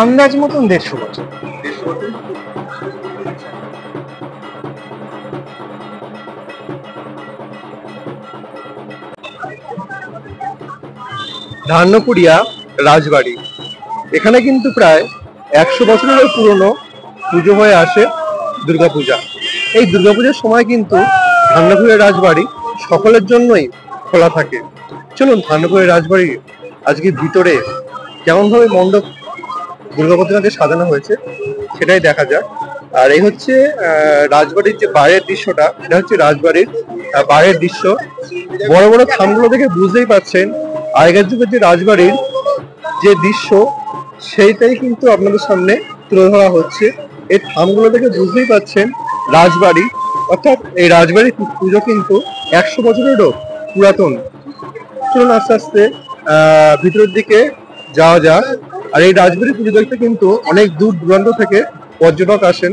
আন্দাজ মতন 150 বছর। ধান্যকুড়িয়া রাজবাড়ি, এখানে কিন্তু প্রায় 100 বছরেরও পুরনো পুজো হয়ে আসে দুর্গাপূজা। এই দুর্গাপূজার সময় কিন্তু ধান্যকুড়িয়া রাজবাড়ি সকলের জন্যই খোলা থাকে। চলুন ধান্যকুড়িয়া রাজবাড়ি আজকে ভিতরে কেমন ভাবে মণ্ডপ দুর্গা প্রতিমাকে সাজানো হয়েছে সেটাই দেখা যাক। আর এই হচ্ছে রাজবাড়ির যে বাইরের দৃশ্যটা, এটা হচ্ছে রাজবাড়ির বাইরের দৃশ্য। বড় বড় থামগুলো দেখে বুঝতেই পারছেন আগের যুগের যে রাজবাড়ির যে দৃশ্য সেইটাই কিন্তু আপনাদের সামনে তুলে ধরা হচ্ছে। এই থামগুলো দেখে বুঝতেই পারছেন রাজবাড়ি, অর্থাৎ এই রাজবাড়ির পুজো কিন্তু 100 বছরেরও পুরাতন। চলুন আস্তে আস্তে ভিতরের দিকে যাওয়া যাক। আর এই রাজবাড়ি পুজো দেখতে কিন্তু অনেক দূর দূরান্ত থেকে পর্যটক আসেন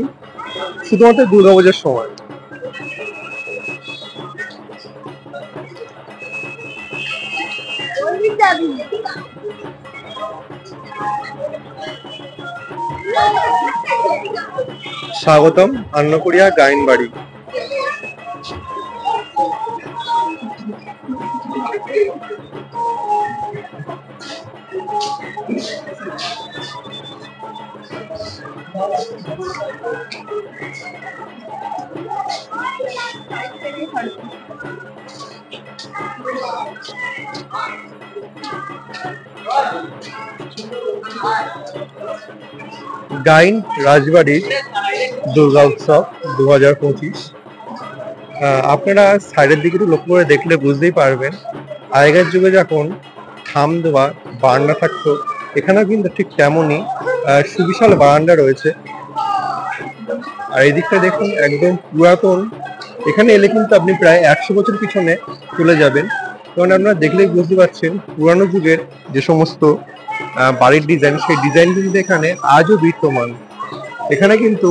শুধুমাত্র দুর্গাপূজার সময়। স্বাগতম ধান্যকুড়িয়া গাইন বাড়ি। গাইন রাজবাড়ির দুর্গা উৎসব 2025। আপনারা সাইডের দিকে একটু লক্ষ্য করে দেখলে বুঝতেই পারবেন আগের যুগে যখন থাম দেওয়া বারান্দা থাকতো, এখানেও কিন্তু ঠিক তেমনই সুবিশাল বারান্দা রয়েছে। আর এই দিকটা দেখুন একদম পুরাতন। এখানে এলে কিন্তু আপনি প্রায় 100 বছর পিছনে চলে যাবেন, কারণ আপনারা দেখলেই বুঝতে পারছেন পুরানো যুগের যে সমস্ত বাড়ির ডিজাইন, সেই ডিজাইন কিন্তু এখানে আজও বিদ্যমান। এখানে কিন্তু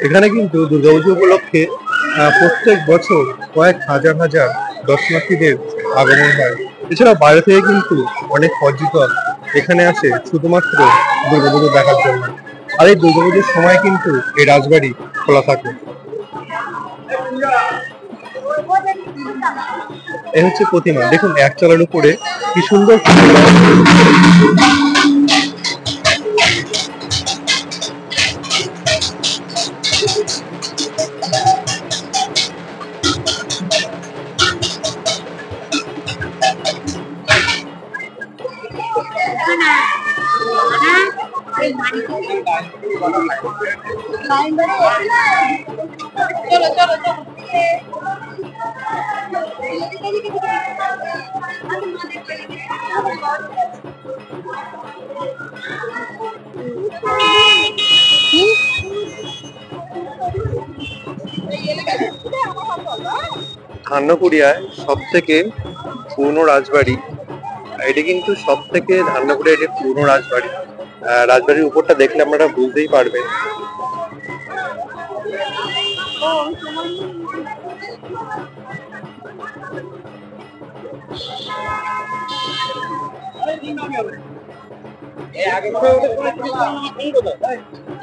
এখানে কিন্তু দুর্গাপুজো উপলক্ষে প্রত্যেক বছর কয়েক হাজার হাজার দর্শনার্থীদের আগমন হয়। এছাড়া বাইরে থেকে কিন্তু অনেক পর্যটক এখানে আসে শুধুমাত্র দুর্গাপুজো দেখার জন্য। আর এই দুর্গাপুজোর সময় কিন্তু এই রাজবাড়ি খোলা থাকে। এই হচ্ছে প্রতিমা, দেখুন একতলার উপরে কি সুন্দর। ধান্যকুড়িয়ায় সব থেকে পুরনো রাজবাড়ি, এটি কিন্তু সব থেকে ধান্যকুড়িয়া এটি পুরনো রাজবাড়ি। রাজবাড়ির উপরটা দেখলে আপনারা বুঝতেই পারবেন।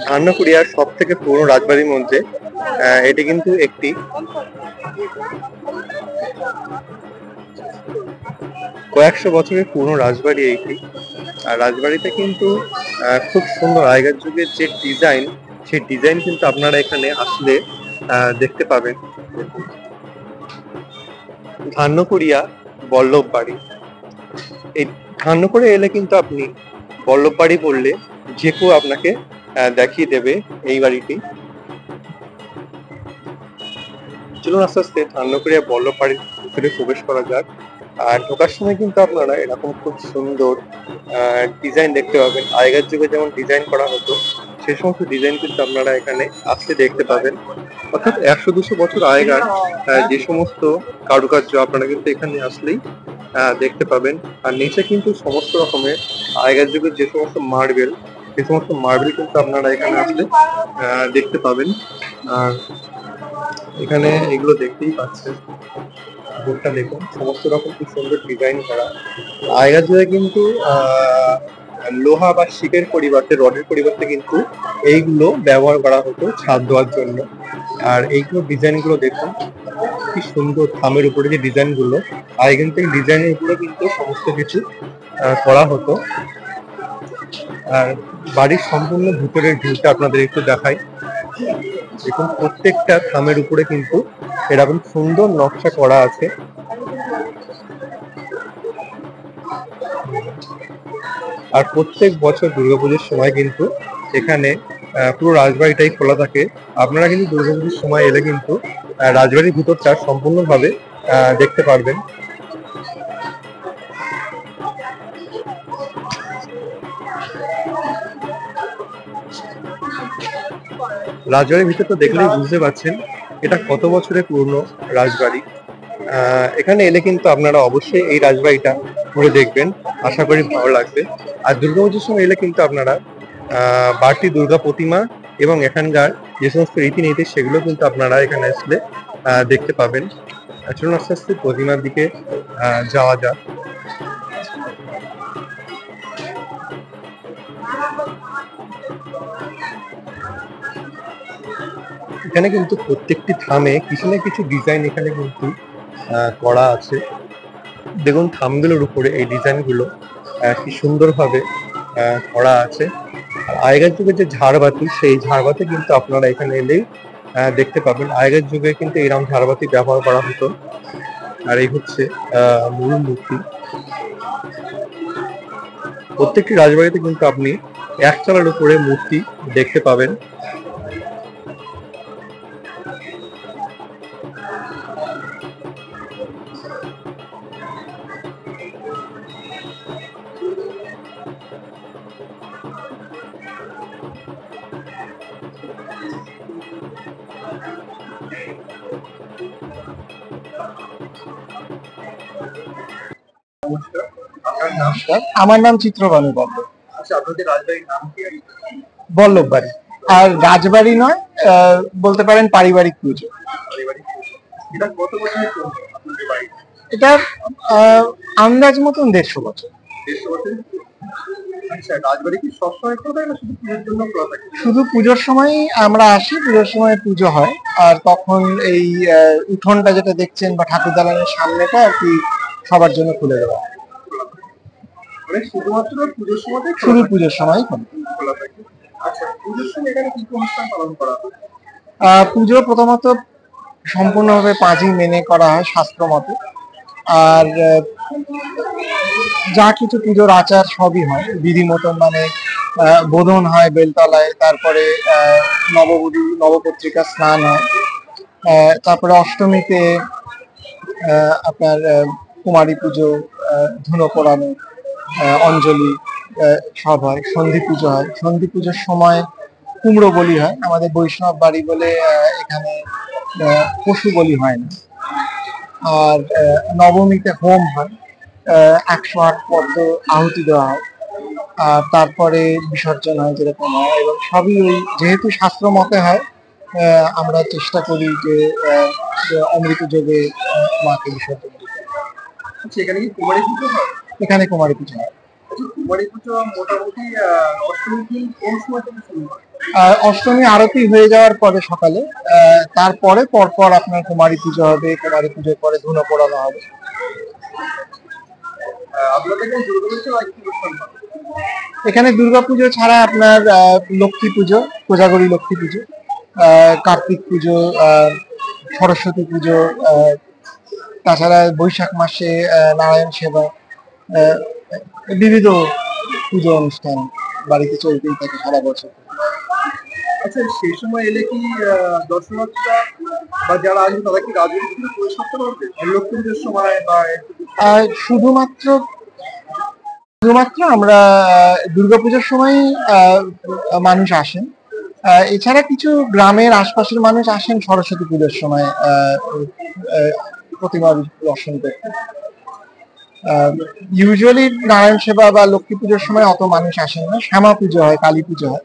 ধান্যকুড়িয়ার সব থেকে পুরনো রাজবাড়ির মধ্যে এটি কিন্তু একটি। কয়েকশো বছরের পুরনো রাজবাড়ি এইটি। আর রাজবাড়িতে কিন্তু খুব সুন্দর আগের যুগের যে ডিজাইন, সেই ডিজাইন কিন্তু আপনারা এখানে আসলে দেখতে পাবেন। ধান্যকুড়িয়া বল্লভ বাড়ি, এই ধান্যকুড়িয়া এলে কিন্তু আপনি বল্লভ বাড়ি বললে যে কেউ আপনাকে দেখিয়ে দেবে এই বাড়িটি। চলুন আস্তে আস্তে ধান্যকুড়িয়া বল্লভবাড়ির ভিতরে প্রবেশ করা যাক। আর ঢোকার সময় কিন্তু আপনারা এরকম খুব সুন্দর ডিজাইন দেখতে পাবেন। আগেকার যুগে যেমন ডিজাইন করা হতো সে সমস্ত ডিজাইন কিন্তু আপনারা এখানে আসলে দেখতে পাবেন। অর্থাৎ 100-200 বছর আগেকার যে সমস্ত কারুকার্য আপনারা কিন্তু এখানে আসলেই দেখতে পাবেন। আর নিচে কিন্তু সমস্ত রকমের আগেকার যুগের যে সমস্ত মার্বেল, সে সমস্ত মার্বেল কিন্তু আপনারা এখানে আসলে দেখতে পাবেন। আর এখানে এগুলো দেখতেই পাচ্ছেন, বোর্ডটা দেখুন, সমস্ত রকম খুব সুন্দর ডিজাইন করা। আগেকার যুগে কিন্তু লোহা বা শিকের পরিবর্তে, রডের পরিবর্তে কিন্তু এইগুলো ব্যবহার করা হতো ছাদ দেওয়ার জন্য। আর এইগুলো ডিজাইন গুলো দেখুন কি সুন্দর, থামের উপরে যে ডিজাইন গুলো, আগে কিন্তু এই ডিজাইনের উপরে কিন্তু সমস্ত কিছু করা হতো। আর বাড়ির সম্পূর্ণ ভিতরের ভিউটা আপনাদের একটু দেখাই। দেখুন প্রত্যেকটা থামের উপরে কিন্তু এরকম সুন্দর নকশা করা আছে। আর প্রত্যেক বছর দুর্গাপুজোর সময় কিন্তু এখানে পুরো রাজবাড়িটাই খোলা থাকে। আপনারা কিন্তু দুর্গাপুজোর সময় এলে কিন্তু রাজবাড়ির ভিতরটা সম্পূর্ণভাবে দেখতে পারবেন। রাজবাড়ির ভিতরটা দেখলেই বুঝতে পারছেন এটা কত বছরের পুরনো রাজবাড়ি। এখানে এলে কিন্তু আপনারা অবশ্যই এই রাজবাড়িটা ঘুরে দেখবেন, আশা করি ভালো লাগবে। আর দুর্গাপুজোর সময় এলে কিন্তু আপনারা বাড়তি দুর্গা প্রতিমা এবং এখানকার যে সমস্ত রীতিনীতি সেগুলো কিন্তু আপনারা এখানে আসলে দেখতে পাবেন। চলুন আস্তে আস্তে প্রতিমার দিকে যাওয়া যাক। এখানে কিন্তু প্রত্যেকটি থামে কিছু না কিছু ডিজাইন এখানে কিন্তু করা আছে। দেখুন থামগুলোর উপরে এই ডিজাইনগুলো কি সুন্দরভাবে করা আছে। আর আগেকার যুগে যে ঝাড়বাতি, সেই ঝাড়বাতি কিন্তু আপনারা এখানে এলেই দেখতে পাবেন। আগেকার যুগে কিন্তু এরকম ঝাড়বাতি ব্যবহার করা হতো। আর এই হচ্ছে মূল মূর্তি। প্রত্যেকটি রাজবাড়িতে কিন্তু আপনি একতলার উপরে মূর্তি দেখতে পাবেন। নমস্কার, আমার নাম চিত্রবানু বল্লভ। আচ্ছা, আপনাদের রাজবাড়ির নাম কি? বল্লভবাড়ি। আর রাজবাড়ি নয়, বলতে পারেন পারিবারিক পুজো। এটা কত বছরের পুরনো আপনাদের বাড়ি? এটা আন্দাজ মতন 150 বছর। 150 বছর। আচ্ছা, রাজবাড়ি কি সবসময় খোলা থাকে না শুধু পুজোর জন্য খোলা থাকে? শুধু পুজোর সময় আমরা আসি, পুজোর সময় পুজো হয়। আর তখন এই উঠোনটা যেটা দেখছেন বা ঠাকুর দালানের সামনেটা আর কি সবার জন্য খুলে দেওয়া হয়। মানে শুধুমাত্র পুজোর সময়? শুধু পুজোর সময় খোলা থাকে। আচ্ছা, পুজোর সময় এখানে কি অনুষ্ঠান পালন করা হয়? পুজো প্রথমত সম্পূর্ণভাবে পাঁজি মেনে করা হয় শাস্ত্র মতে। আর যা কিছু পুজোর আচার সবই হয় বিধি মতন, মানে বোধন হয় বেলতলায়, তারপরে নববধূ নবপত্রিকা স্নান হয়, তারপরে অষ্টমীতে আপনার কুমারী পুজো, ধুনো পোড়ানো, অঞ্জলি সব হয়। সন্ধি পুজো হয়, সন্ধি পুজোর সময় কুমড়ো বলি হয়। আমাদের বৈষ্ণব বাড়ি বলে এখানে পশু বলি হয় না। আর নবমীতে হোম হয়, 108 পদ্ম আহুতি দেওয়া হয়। আর তারপরে বিসর্জন হয় যেরকম হয়, এবং সবই ওই যেহেতু শাস্ত্র মতে হয়, আমরা চেষ্টা করি যে অমৃত যোগে মাকে বিসর্জন দিতে। আচ্ছা, এখানে কি কুমারী পুজো হয়? এখানে কুমারী পুজো হয়। কুমারী পুজো মোটামুটি অষ্টমীর দিন কোন সময় থেকে শুরু হয়? অষ্টমী আরতি হয়ে যাওয়ার পরে সকালে, তারপরে পরপর আপনার কুমারী পুজো হবে। কুমারী পুজোর পরে ধুনো পোড়ানো হবে। এখানে দুর্গাপুজো ছাড়া আপনার লক্ষ্মী পুজো, কোজাগরী লক্ষ্মী পুজো, কার্তিক পুজো, সরস্বতী পুজো, তাছাড়া বৈশাখ মাসে নারায়ণ সেবা, বিবিধ পুজো অনুষ্ঠান বাড়িতে চলতেই থাকে সারা বছর। আচ্ছা, সেই সময় এলে কি দর্শনার্থীরা বা যারা আসবে তারা কি রাজবাড়ি থেকে প্রবেশ করতে পারবে লক্ষ্মী পুজোর সময় বা শুধুমাত্র শুধুমাত্র আমরা দুর্গাপূজার সময় মানুষ আসেন। এছাড়া কিছু গ্রামের আশপাশের মানুষ আসেন সরস্বতী পুজোর সময় প্রতিমা দর্শন করতে। ইউজুয়ালি নারায়ণ সেবা বা লক্ষ্মী পুজোর সময় অত মানুষ আসেন না, শ্যামা পুজো হয়, কালী পুজো হয়,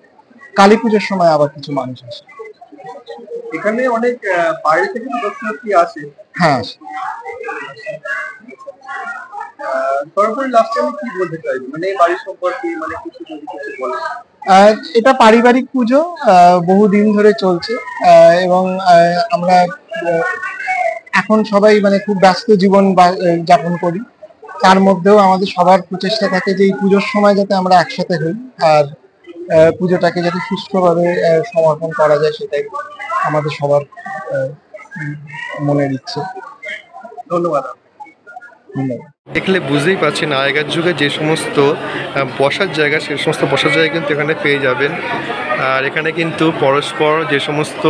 কালী পুজোর সময় আবার কিছু মানুষ আসে। এখানে অনেক বাইরে থেকে দর্শনার্থী আসে। হ্যাঁ, সর্বোপরি লাস্টে আমি কি বলতে চাইবো মানে এই বাড়ির সম্পর্কে মানে কিছু যদি কিছু বলেন। এটা পারিবারিক পুজো, বহুদিন ধরে চলছে, এবং আমরা এখন সবাই মানে খুব ব্যস্ত জীবন যাপন করি। তার মধ্যেও আমাদের সবার প্রচেষ্টা থাকে যে এই পুজোর সময় যাতে আমরা একসাথে হই আর পুজোটাকে যাতে সুষ্ঠুভাবে সমর্পণ করা যায়, সেটাই আমাদের সবার মনের ইচ্ছে। ধন্যবাদ। দেখলে বুঝতেই পারছেন আগেকার যুগে যে সমস্ত বসার জায়গা সে সমস্ত বসার জায়গা কিন্তু এখানে পেয়ে যাবেন। আর এখানে কিন্তু পরস্পর যে সমস্ত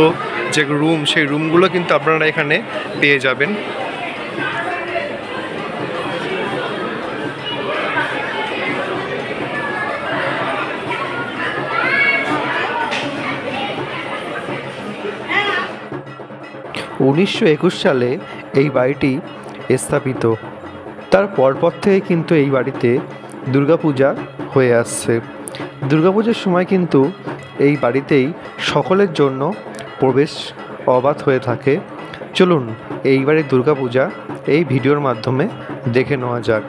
যে রুম সেই রুমগুলো কিন্তু আপনারা এখানে পেয়ে যাবেন। 1921 সালে এই বাড়িটি স্থাপিত। তার পরপর থেকে কিন্তু এই বাড়িতে দুর্গাপূজা হয়ে আসছে। দুর্গাপূজার সময় কিন্তু এই বাড়িতেই সকলের জন্য প্রবেশ অবাধ হয়ে থাকে। চলুন এই বাড়ির দুর্গাপূজা এই ভিডিওর মাধ্যমে দেখে নেওয়া যাক।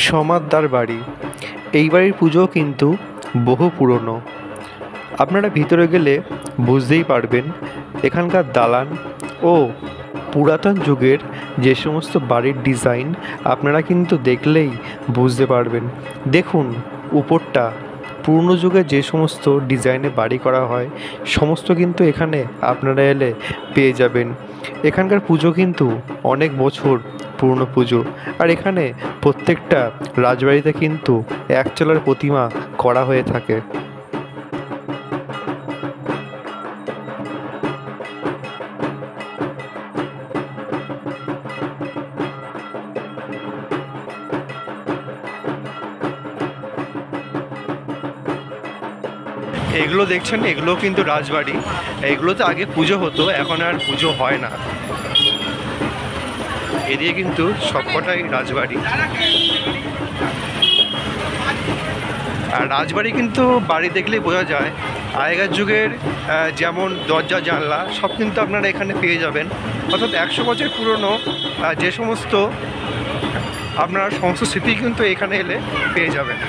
সমাদদার বাড়ি, এই বাড়ির পুজো কিন্তু বহু পুরনো। আপনারা ভিতরে গেলে বুঝতেই পারবেন এখানকার দালান ও পুরাতন যুগের যে সমস্ত বাড়ির ডিজাইন আপনারা কিন্তু দেখলেই বুঝতে পারবেন। দেখুন উপরটা পুরনো যুগে যে সমস্ত ডিজাইনে বাড়ি করা হয় সমস্ত কিন্তু এখানে আপনারা এলে পেয়ে যাবেন। এখানকার পুজো কিন্তু অনেক বছর পুরনো পুজো। আর এখানে প্রত্যেকটা রাজবাড়িতে কিন্তু একচলার প্রতিমা করা হয়ে থাকে। এগুলো দেখছেন এগুলো কিন্তু রাজবাড়ি। এগুলোতে আগে পুজো হতো, এখন আর পুজো হয় না। এদিকে কিন্তু সবকটাই রাজবাড়ি। আর রাজবাড়ি কিন্তু বাড়ি দেখলেই বোঝা যায় আগেকার যুগের যেমন দরজা জানলা সব কিন্তু আপনারা এখানে পেয়ে যাবেন। অর্থাৎ 100 বছর পুরনো যে সমস্ত আপনারা সমস্ত স্মৃতি কিন্তু এখানে এলে পেয়ে যাবেন।